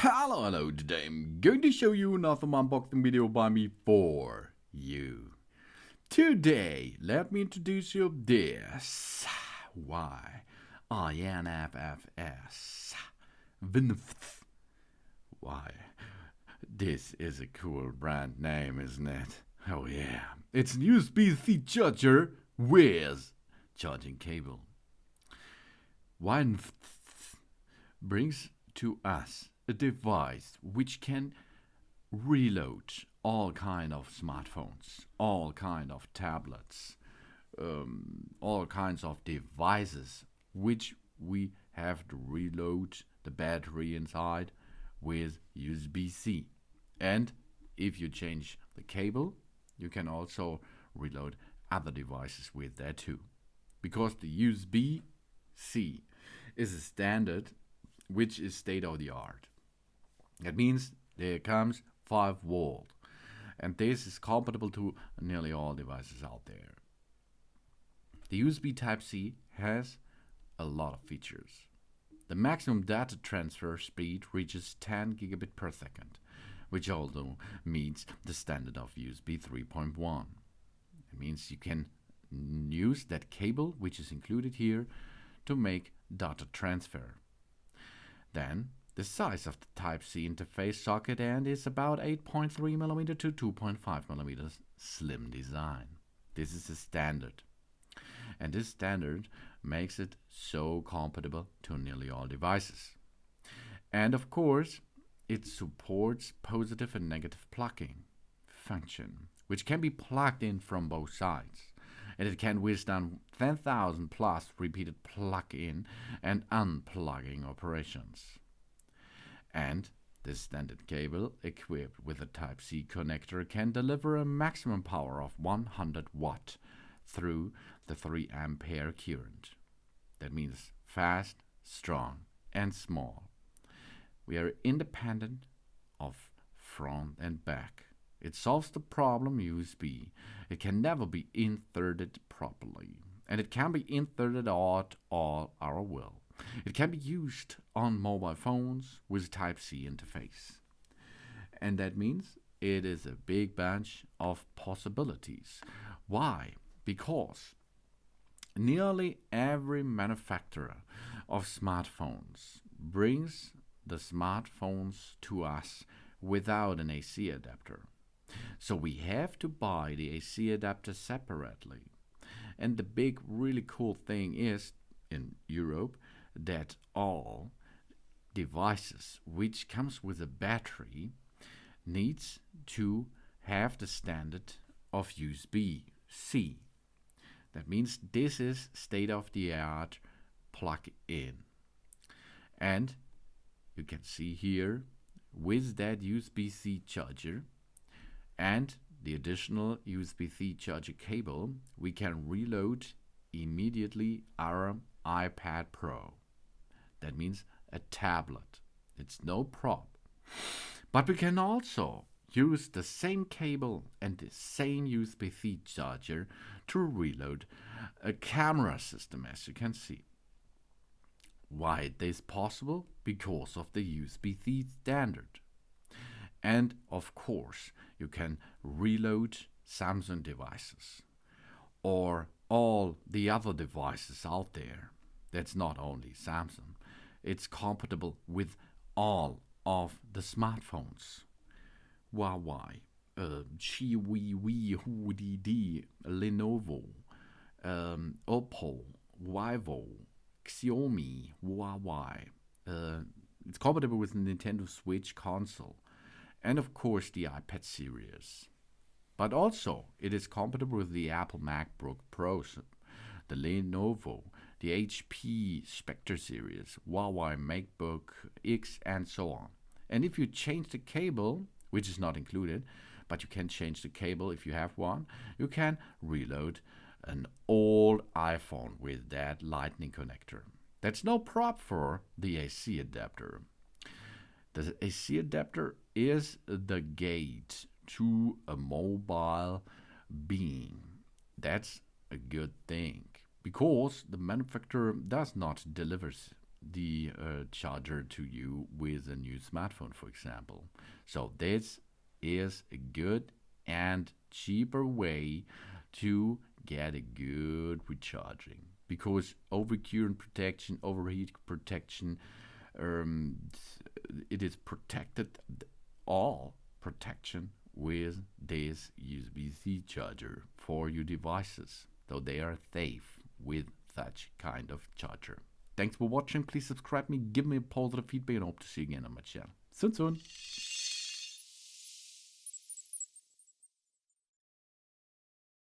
Hello, today I'm going to show you another unboxing video by me for you. Today, let me introduce you this. Why? VINFFS. VINFFS. Why? This is a cool brand name, isn't it? Oh yeah. It's an USB-C charger with charging cable. VINFFS brings to us a device which can reload all kind of smartphones, all kind of tablets, all kinds of devices which we have to reload the battery inside with USB-C. And if you change the cable, you can also reload other devices with that too. Because the USB-C is a standard which is state of the art. That means there comes 5 volt, and this is compatible to nearly all devices out there. The USB Type-C has a lot of features. The maximum data transfer speed reaches 10 gigabit per second, which also meets the standard of USB 3.1. It means you can use that cable, which is included here, to make data transfer. Then, the size of the Type-C interface socket end is about 8.3mm to 2.5mm slim design. This is the standard. And this standard makes it so compatible to nearly all devices. And of course, it supports positive and negative plugging function, which can be plugged in from both sides. And it can withstand 10,000 plus repeated plug-in and unplugging operations. And this standard cable, equipped with a Type-C connector, can deliver a maximum power of 100 watt through the 3 ampere current. That means fast, strong, and small. We are independent of front and back. It solves the problem USB. It can never be inserted properly, and it can be inserted at all our will. It can be used on mobile phones with Type-C interface. And that means it is a big bunch of possibilities. Why? Because nearly every manufacturer of smartphones brings the smartphones to us without an AC adapter. So we have to buy the AC adapter separately. And the big really cool thing is, in Europe, that all devices which comes with a battery needs to have the standard of USB-C. That means this is state-of-the-art plug-in. And you can see here, with that USB-C charger and the additional USB-C charger cable, we can reload immediately our iPad Pro. That means a tablet. It's no prop. But we can also use the same cable and the same USB-C charger to reload a camera system, as you can see. Why is this possible? Because of the USB-C standard. And of course, you can reload Samsung devices or all the other devices out there. That's not only Samsung. It's compatible with all of the smartphones. Huawei, Xiaomi, HUDD, Lenovo, Oppo, Vivo, Xiaomi, Huawei. It's compatible with the Nintendo Switch console. And of course the iPad series. But also it is compatible with the Apple MacBook Pros, the Lenovo, the HP Spectre series, Huawei MacBook X, and so on. And if you change the cable, which is not included, but you can change the cable if you have one, you can reload an old iPhone with that lightning connector. That's no prop for the AC adapter. The AC adapter is the gate to a mobile being. That's a good thing, because the manufacturer does not deliver the charger to you with a new smartphone, for example. So this is a good and cheaper way to get a good recharging, because overcurrent protection, overheat protection, um, it is protected, all protection with this USB-C charger for your devices, so they are safe with such kind of charger. Thanks for watching. Please subscribe me, give me a positive feedback, and hope to see you again on my channel. Soon.